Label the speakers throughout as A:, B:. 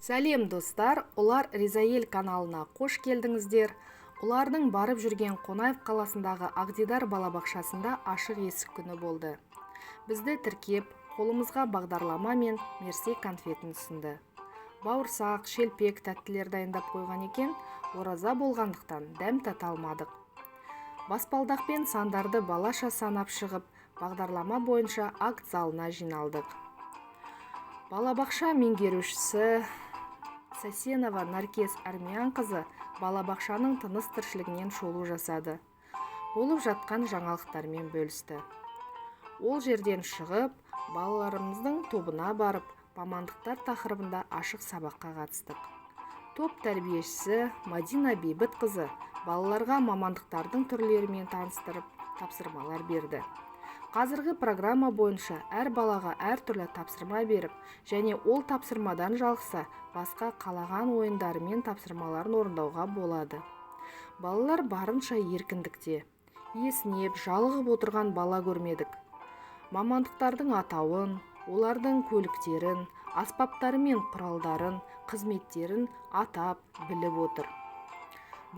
A: Сәлем достар, Ұлар Ризаел каналына қош келдіңіздер. Ұлардың барып жүрген Қонаев қаласындағы Ағдидар балабақшасында ашық есік күні болды. Бізді тіркеп, қолымызға бағдарлама мен мерсе конфетін ұсынды. Бауырсақ, шелпек, тәттілер дайындап қойған екен, ораза болғандықтан дәм тата алмадық. Баспалдақпен сандарды балаша санап шығып, бағдарлама бойынша акт залына жиналдық. Балабақша меңгерушісі Сасенова Наркес Армянқызы балабақшаның тыныс тіршілігінен шолу жасады. Болып жатқан жаңалықтармен бөлісті. Ол жерден шығып, балаларымыздың тобына барып, мамандықтар тақырыбында ашық сабаққа қатыстық. Топ тәрбиешісі Мадина Бейбітқызы балаларға мамандықтардың түрлерімен таныстырып, тапсырмалар берді. Қазіргі программа бойынша әр балаға әр түрлі тапсырма беріп, және ол тапсырмадан жалықса, басқа қалаған ойындарымен тапсырмаларын орындауға болады. Балалар барынша еркіндікте. Есінеп, жалығып отырған бала көрмедік. Мамандықтардың атауын, олардың көліктерін, аспаптары мен құралдарын, қызметтерін атап, біліп отыр.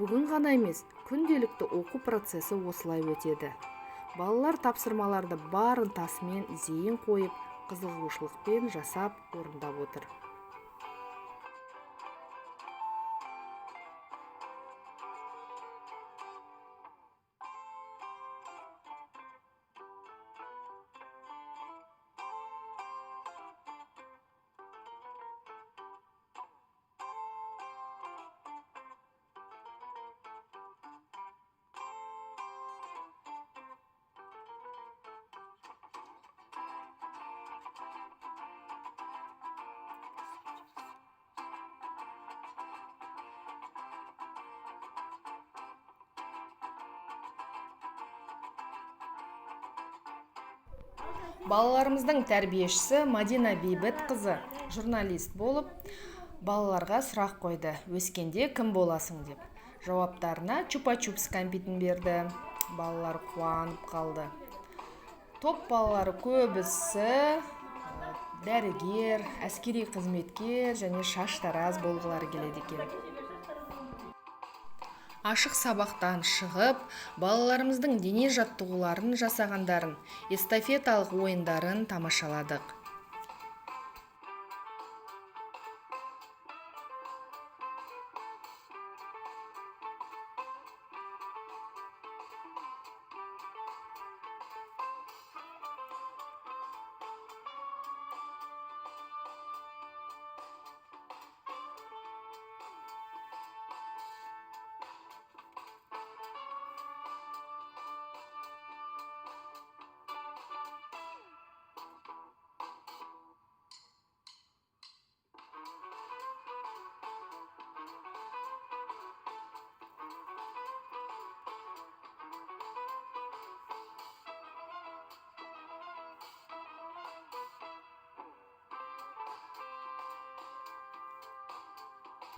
A: Бүгін ғана емес, күнделікті оқу процесі осылай өтеді. Балалар тапсырмаларды бар ынтасымен зейін қойып, қызығушылықпен жасап, орындап отыр. Балаларымыздың тәрбиешісі Мадина Бейбітқызы журналист болып, балаларға сұрақ қойды: өскенде кім боласың деп. Жауаптарына чупа-чупс кәмпитін берді. Балалар қуанып қалды. Топ балалары көбісі дәрігер, әскери қызметкер және шаштараз болғылары келеді екен. Ашық сабақтан шығып, балаларымыздың дене жаттығуларын жасағандарын, эстафеталық ойындарын тамашаладық.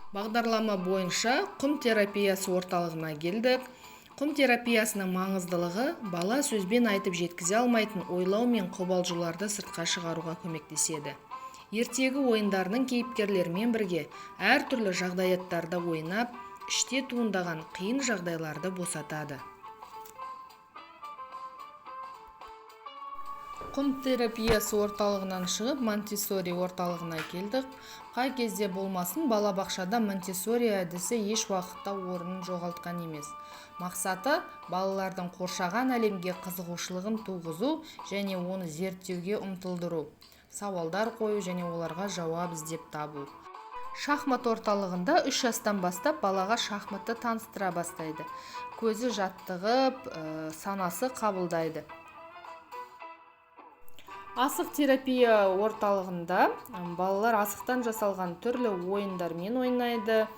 A: Бағдарлама бойынша құм терапиясы орталығына келдік. Құм терапиясының маңыздылығы бала сөзбен айтып жеткізе алмайтын ойлау мен қобалжуларды сыртқа шығаруға көмектеседі. Ертегі ойындарының кейіпкерлерімен бірге әртүрлі жағдаяттарда ойнап, іште туындаған қиын жағдайларды босатады. Құм терапиясы орталығынан шығып, Монтессори орталығына келдік. Қай кезде болмасын, балабақшада Монтессори әдісі еш уақытта орнын жоғалтқан емес. Мақсаты балалардың қоршаған әлемге қызығушылығын туғызу және оны зерттеуге ұмтылдыру, сауалдар қою және оларға жауап іздеп табу. Шахмат орталығында 3 жастан бастап балаға шахматты таныстыра бастайды. Көзі жаттығып, санасы қабылдайды. Асық терапия орталығында балалар асықтан жасалған түрлі ойындармен ойнайды,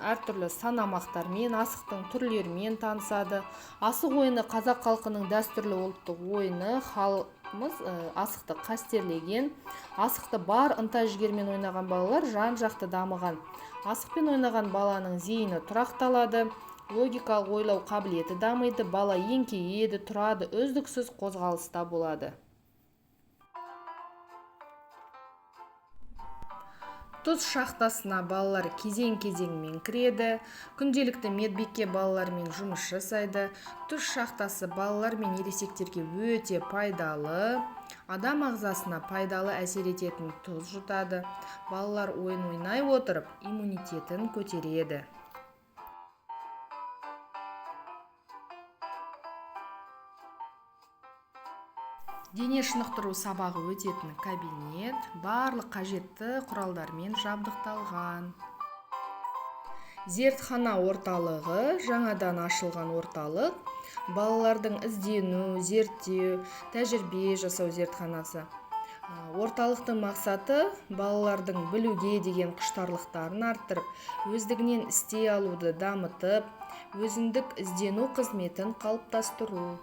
A: әртүрлі санамақтармен, асықтың түрлерімен танысады. Асық ойыны қазақ халқының дәстүрлі ұлттық ойыны. Халқымыз асықты қастерлеген. Асықты бар ынта-жігермен ойнаған балалар жан-жақты дамыған. Асықпен ойнаған баланың зейіні тұрақталады, логикалық ойлау қабілеті дамиды, бала еңкейеді, тұрады, үздіксіз қозғалыста болады. Тұз шахтасына балалар кезең-кезеңмен кіреді. Күнделікті медбике балалармен жұмыс жасайды. Тұз шахтасы балалар мен ересектерге өте пайдалы. Адам ағзасына пайдалы әсер ететін тұз жұтады. Балалар ойын ойнай отырып иммунитетін көтереді. Дене шынықтыру сабағы өтетін кабинет барлық қажетті құралдармен жабдықталған. Зертхана орталығы жаңадан ашылған орталық. Балалардың іздену, зерттеу, тәжірибе жасау зертханасы. Орталықтың мақсаты балалардың білуге деген құштарлықтарын арттырып, өздігінен істей алуды дамытып, өзіндік іздену қызметін қалыптастыру.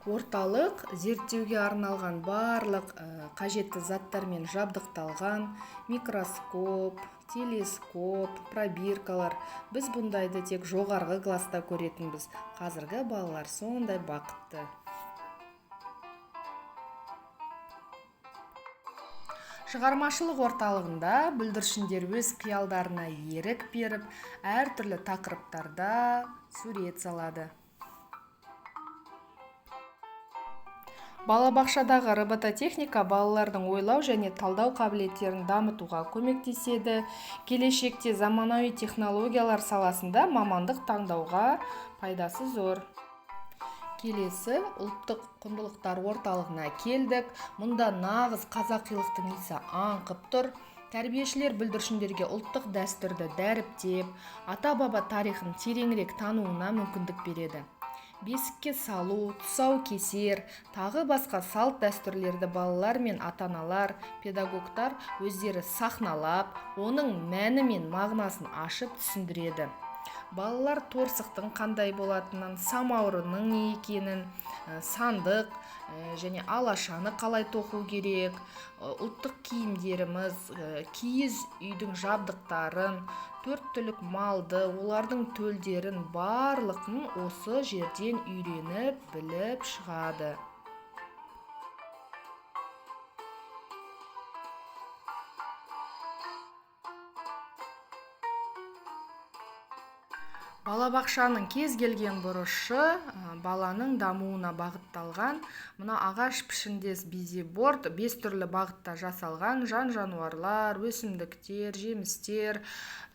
A: Орталық зерттеуге арналған барлық қажетті заттармен жабдықталған: микроскоп, телескоп, пробиркалар. Біз бұндайды тек жоғарғы класста көретінбіз. Қазіргі балалар сондай бақытты. Шығармашылық орталығында бүлдіршіндер өз қиялдарына ерік беріп, әртүрлі тақырыптарда сурет салады. Балабақшадағы робототехника балалардың ойлау және талдау қабілеттерін дамытуға көмектеседі. Келешекте заманауи технологиялар саласында мамандық таңдауға пайдасы зор. Келесі ұлттық құндылықтар орталығына келдік. Мұнда нағыз қазақилықтың иісі аңқып тұр. Тәрбиешілер бүлдіршіндерге ұлттық дәстүрді дәріптеп, ата-баба тарихын тереңірек тануына мүмкіндік береді. Бесікке салу, тұсау кесер, тағы басқа салт дәстүрлерді балалар мен ата-аналар, педагогтар өздері сахналап, оның мәні мен мағынасын ашып түсіндіреді. Балалар торсықтың қандай болатынын, самаурынның не екенін, сандық және алашаны қалай тоқу керек, ұлттық киімдеріміз, киіз үйдің жабдықтарын, 4 түлік малды, олардың төлдерін барлығын осы жерден үйреніп, біліп шығады. Балабақшаның кез келген бұрышы баланың дамуына бағытталған. Мына ағаш пішіндес бизиборд 5 түрлі бағытта жасалған: жан-жануарлар, өсімдіктер, жемістер,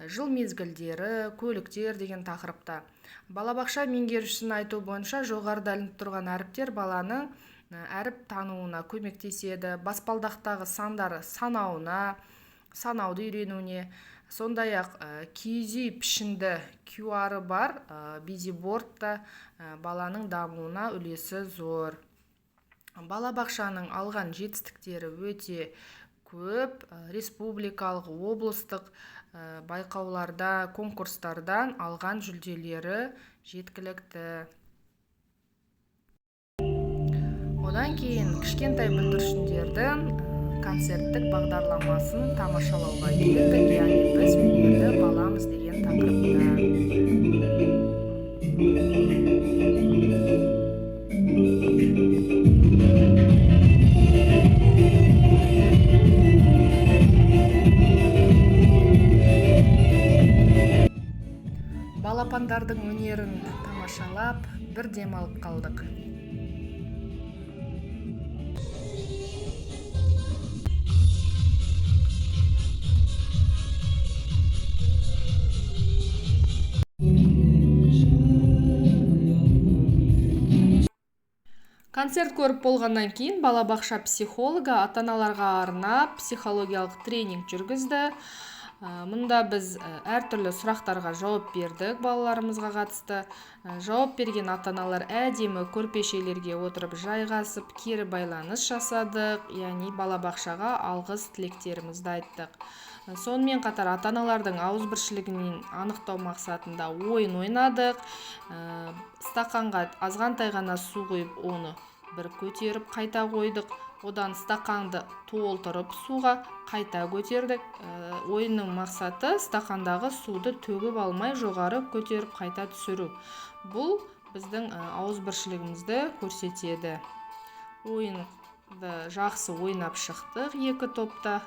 A: жыл мезгілдері, көліктер деген тақырыпта. Балабақша меңгерушісінің айтуы бойынша жоғарыда ілініп тұрған әріптер баланың әріп тануына көмектеседі. Баспалдақтағы сандар санауды үйренуіне. Сондай-ақ киіз үй пішінді QR бар бизибордта баланың дамуына үлесі зор. Балабақшаның алған жетістіктері өте көп. Республикалық, облыстық байқауларда, конкурстардан алған жүлделері жеткілікті. Одан кейін кішкентай бүлдіршіндердің концерттік бағдарламасын тамашалауға келдік, яғни біз өнерді баламыз деген тақырыпта. Балапандардың өнерін тамашалап, бір демалып қалдық. Концерт көріп болғаннан кейін балабақша психологы ата-аналарға арнап психологиялық тренинг жүргізді. Мұнда біз әртүрлі сұрақтарға жауап бердік балаларымызға қатысты. Жауап берген ата-аналар әдемі көрпешелерге отырып жайғасып, кері байланыс жасадық, яғни балабақшаға алғыс тілектерімізді айттық. Сонымен қатар ата-аналардың ауызбіршілігін анықтау мақсатында ойын ойнадық. Стақанға азғантай ғана су құйып, оны бір көтеріп қайта қойдық. Одан стақанды толтырып суға қайта көтердік. Ойынның мақсаты стақандағы суды төгіп алмай жоғары көтеріп қайта түсіру. Бұл біздің ауызбіршілігімізді көрсетеді. Ойын жақсы ойнап шықтық екі топта.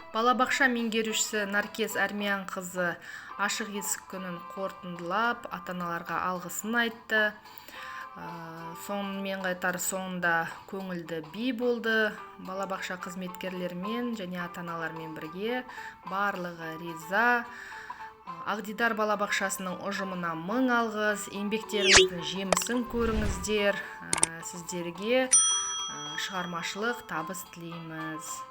A: Балабақша меңгерушісі Наркес Армян қызы ашық есік күнін қорытындылап, ата-аналарға алғысын айтты. Сонымен қатар соңында көңілді би болды. Балабақша қызметкерлерімен және ата-аналармен бірге барлығы риза. Ағдидар балабақшасының ұжымына мың алғыс, еңбектеріңіздің жемісін көріңіздер. Сіздерге шығармашылық табыс тілейміз.